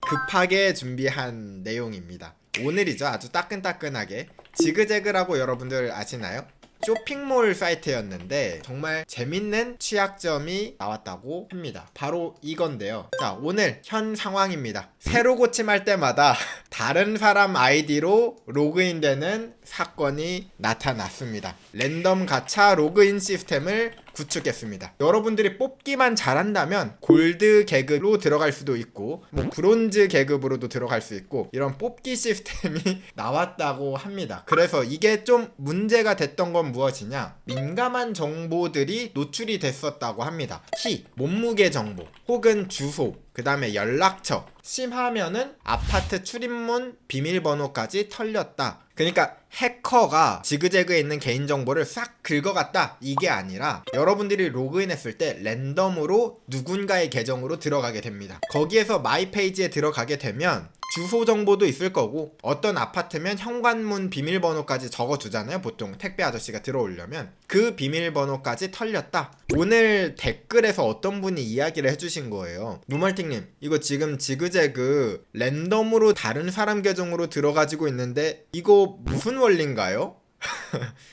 급하게 준비한 내용입니다. 오늘이죠. 아주 따끈따끈하게. 지그재그라고 여러분들 아시나요? 쇼핑몰 사이트였는데 정말 재밌는 취약점이 나왔다고 합니다. 바로 이건데요. 자, 오늘 현 상황입니다. 새로 고침할 때마다 다른 사람 아이디로 로그인되는 사건이 나타났습니다. 랜덤 가챠 로그인 시스템을 구축했습니다. 여러분들이 뽑기만 잘한다면 골드 계급으로 들어갈 수도 있고 뭐 브론즈 계급으로도 들어갈 수 있고 이런 뽑기 시스템이 나왔다고 합니다. 그래서 이게 좀 문제가 됐던 건 무엇이냐, 민감한 정보들이 노출이 됐었다고 합니다. 키, 몸무게 정보 혹은 주소, 그 다음에 연락처, 심하면은 아파트 출입문 비밀번호까지 털렸다. 그러니까 해커가 지그재그에 있는 개인정보를 싹 긁어갔다, 이게 아니라 여러분들이 로그인했을 때 랜덤으로 누군가의 계정으로 들어가게 됩니다. 거기에서 마이 페이지에 들어가게 되면 주소 정보도 있을 거고 어떤 아파트면 현관문 비밀번호까지 적어주잖아요. 보통 택배 아저씨가 들어오려면 그 비밀번호까지 털렸다. 오늘 댓글에서 어떤 분이 이야기를 해주신 거예요. 누멀팅님, 이거 지금 지그재그 랜덤으로 다른 사람 계정으로 들어가지고 있는데 이거 무슨 원리인가요?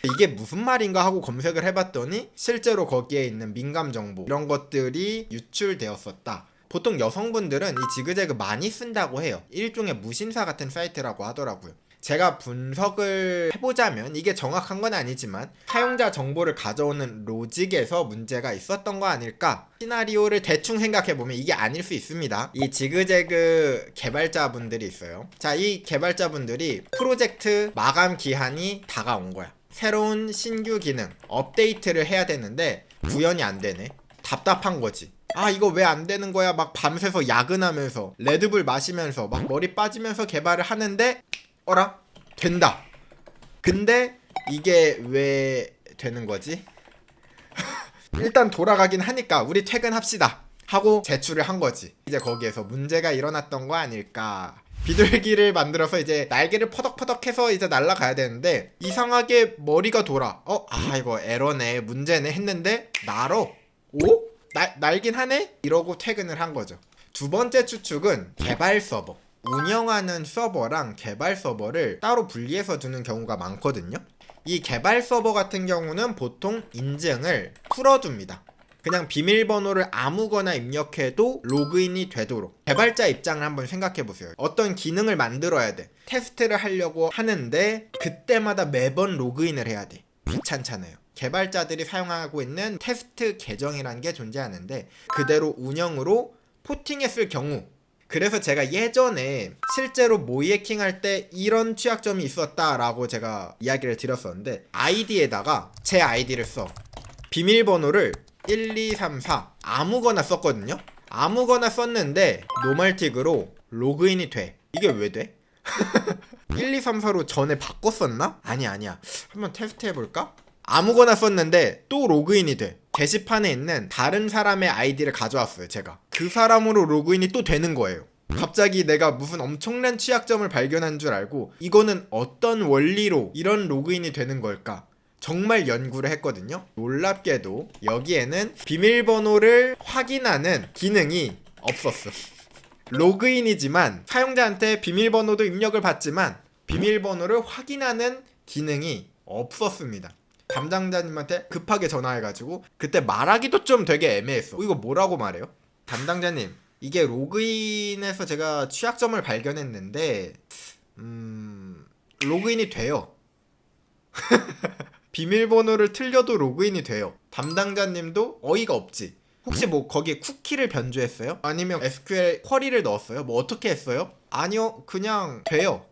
이게 무슨 말인가 하고 검색을 해봤더니 실제로 거기에 있는 민감 정보 이런 것들이 유출되었었다. 보통 여성분들은 이 지그재그 많이 쓴다고 해요. 일종의 무신사 같은 사이트라고 하더라고요. 제가 분석을 해보자면 이게 정확한 건 아니지만 사용자 정보를 가져오는 로직에서 문제가 있었던 거 아닐까? 시나리오를 대충 생각해보면 이게 아닐 수 있습니다. 이 지그재그 개발자분들이 있어요. 자, 이 개발자분들이 프로젝트 마감 기한이 다가온 거야. 새로운 신규 기능 업데이트를 해야 되는데 구현이 안 되네. 답답한 거지. 아, 이거 왜 안 되는 거야? 막 밤새서 야근하면서 레드불 마시면서 막 머리 빠지면서 개발을 하는데 어라? 된다. 근데 이게 왜 되는 거지? 일단 돌아가긴 하니까 우리 퇴근합시다 하고 제출을 한 거지. 이제 거기에서 문제가 일어났던 거 아닐까. 비둘기를 만들어서 이제 날개를 퍼덕퍼덕해서 이제 날아가야 되는데 이상하게 머리가 돌아. 이거 에러네, 문제네 했는데 날어. 오? 날긴 하네? 이러고 퇴근을 한 거죠. 두 번째 추측은 개발 서버. 운영하는 서버랑 개발 서버를 따로 분리해서 두는 경우가 많거든요. 이 개발 서버 같은 경우는 보통 인증을 풀어줍니다. 그냥 비밀번호를 아무거나 입력해도 로그인이 되도록. 개발자 입장을 한번 생각해보세요. 어떤 기능을 만들어야 돼. 테스트를 하려고 하는데 그때마다 매번 로그인을 해야 돼. 귀찮잖아요. 개발자들이 사용하고 있는 테스트 계정이라는 게 존재하는데 그대로 운영으로 포팅했을 경우, 그래서 제가 예전에 실제로 모의 해킹할 때 이런 취약점이 있었다라고 제가 이야기를 드렸었는데 아이디에다가 제 아이디를 써. 비밀번호를 1234 아무거나 썼거든요. 아무거나 썼는데 노멀틱으로 로그인이 돼. 이게 왜 돼? 1234로 전에 바꿨었나? 아니야. 한번 테스트 해볼까? 아무거나 썼는데 또 로그인이 돼. 게시판에 있는 다른 사람의 아이디를 가져왔어요. 제가 그 사람으로 로그인이 또 되는 거예요. 갑자기 내가 무슨 엄청난 취약점을 발견한 줄 알고 이거는 어떤 원리로 이런 로그인이 되는 걸까? 정말 연구를 했거든요. 놀랍게도 여기에는 비밀번호를 확인하는 기능이 없었어. 로그인이지만 사용자한테 비밀번호도 입력을 받지만 비밀번호를 확인하는 기능이 없었습니다. 담당자님한테 급하게 전화해가지고 그때 말하기도 좀 되게 애매했어. 이거 뭐라고 말해요? 담당자님, 이게 로그인해서 제가 취약점을 발견했는데 로그인이 돼요. 비밀번호를 틀려도 로그인이 돼요. 담당자님도 어이가 없지. 혹시 뭐 거기에 쿠키를 변조했어요? 아니면 SQL 쿼리를 넣었어요? 뭐 어떻게 했어요? 아니요, 그냥 돼요.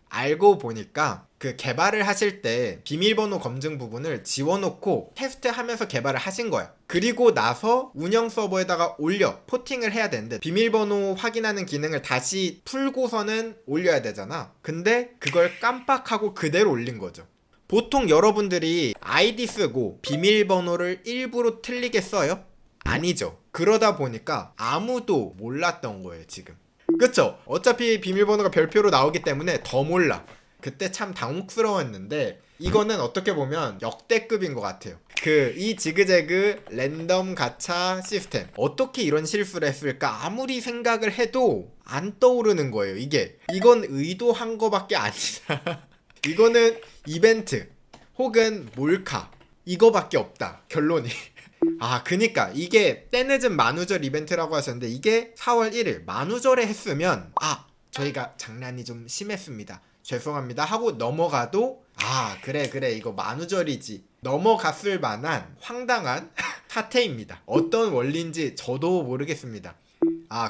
알고 보니까 그 개발을 하실 때 비밀번호 검증 부분을 지워놓고 테스트하면서 개발을 하신 거야. 그리고 나서 운영 서버에다가 올려 포팅을 해야 되는데 비밀번호 확인하는 기능을 다시 풀고서는 올려야 되잖아. 근데 그걸 깜빡하고 그대로 올린 거죠. 보통 여러분들이 아이디 쓰고 비밀번호를 일부러 틀리게 써요? 아니죠. 그러다 보니까 아무도 몰랐던 거예요, 지금. 그쵸? 어차피 비밀번호가 별표로 나오기 때문에 더 몰라. 그때 참 당혹스러웠는데 이거는 어떻게 보면 역대급인 것 같아요. 이 지그재그 랜덤 가챠 시스템 어떻게 이런 실수를 했을까 아무리 생각을 해도 안 떠오르는 거예요. 이건 의도한 거밖에 아니다. 이거는 이벤트 혹은 몰카 이거밖에 없다 결론이. 그니까 이게 때늦은 만우절 이벤트라고 하셨는데 이게 4월 1일 만우절에 했으면 저희가 장난이 좀 심했습니다, 죄송합니다 하고 넘어가도 그래 이거 만우절이지 넘어갔을 만한 황당한 사태입니다. 어떤 원리인지 저도 모르겠습니다.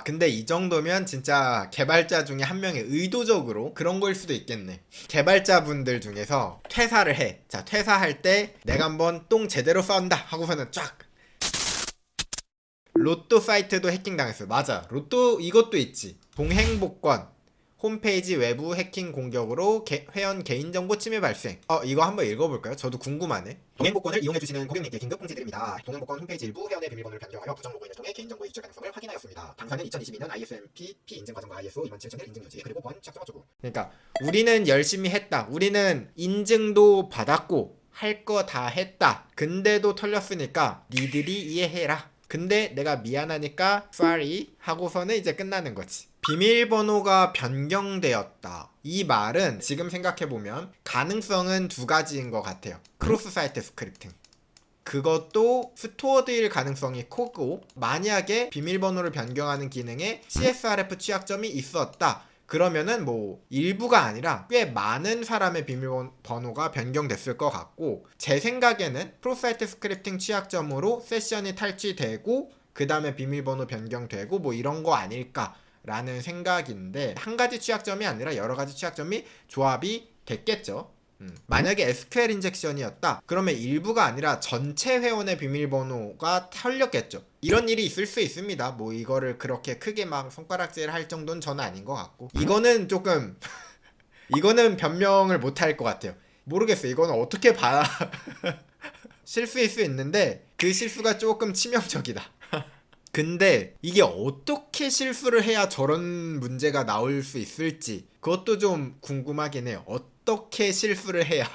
근데 이 정도면 진짜 개발자 중에 한 명이 의도적으로 그런 거일 수도 있겠네. 개발자분들 중에서 퇴사를 해. 자, 퇴사할 때 내가 한번 똥 제대로 싼다 하고서는 쫙. 로또 사이트도 해킹당했어요. 맞아. 로또 이것도 있지. 동행복권 홈페이지 외부 해킹 공격으로 회원 개인정보 침해 발생. 이거 한번 읽어볼까요? 저도 궁금하네. 동행복권을 이용해주시는 고객님께 긴급 통지드립니다. 동행복권 홈페이지 일부 회원의 비밀번호를 변경하여 부정 로그인을 통해 개인정보의 유출 가능성을 확인하였습니다. 당사는 2022년 ISMP 인증 과정과 ISO 27001 인증 유지 그리고 보안 취약점 어쩌고. 그러니까 우리는 열심히 했다. 우리는 인증도 받았고 할 거 다 했다. 근데도 털렸으니까 니들이 이해해라. 근데 내가 미안하니까 sorry 하고서는 이제 끝나는 거지. 비밀번호가 변경되었다. 이 말은 지금 생각해보면 가능성은 두 가지인 것 같아요. 크로스 사이트 스크립팅. 그것도 스토어드일 가능성이 크고 만약에 비밀번호를 변경하는 기능에 CSRF 취약점이 있었다. 그러면은 일부가 아니라 꽤 많은 사람의 비밀번호가 변경됐을 것 같고 제 생각에는 크로스 사이트 스크립팅 취약점으로 세션이 탈취되고 그 다음에 비밀번호 변경되고 이런 거 아닐까 라는 생각인데 한 가지 취약점이 아니라 여러 가지 취약점이 조합이 됐겠죠. 만약에 SQL 인젝션이었다 그러면 일부가 아니라 전체 회원의 비밀번호가 털렸겠죠. 이런 일이 있을 수 있습니다. 이거를 그렇게 크게 막 손가락질 할 정도는 저는 아닌 것 같고 이거는 조금 이거는 변명을 못 할 것 같아요. 모르겠어요. 이거는 어떻게 봐야 실수일 수 있는데 그 실수가 조금 치명적이다. 근데 이게 어떻게 실수를 해야 저런 문제가 나올 수 있을지 그것도 좀 궁금하긴 해요. 어떻게 실수를 해야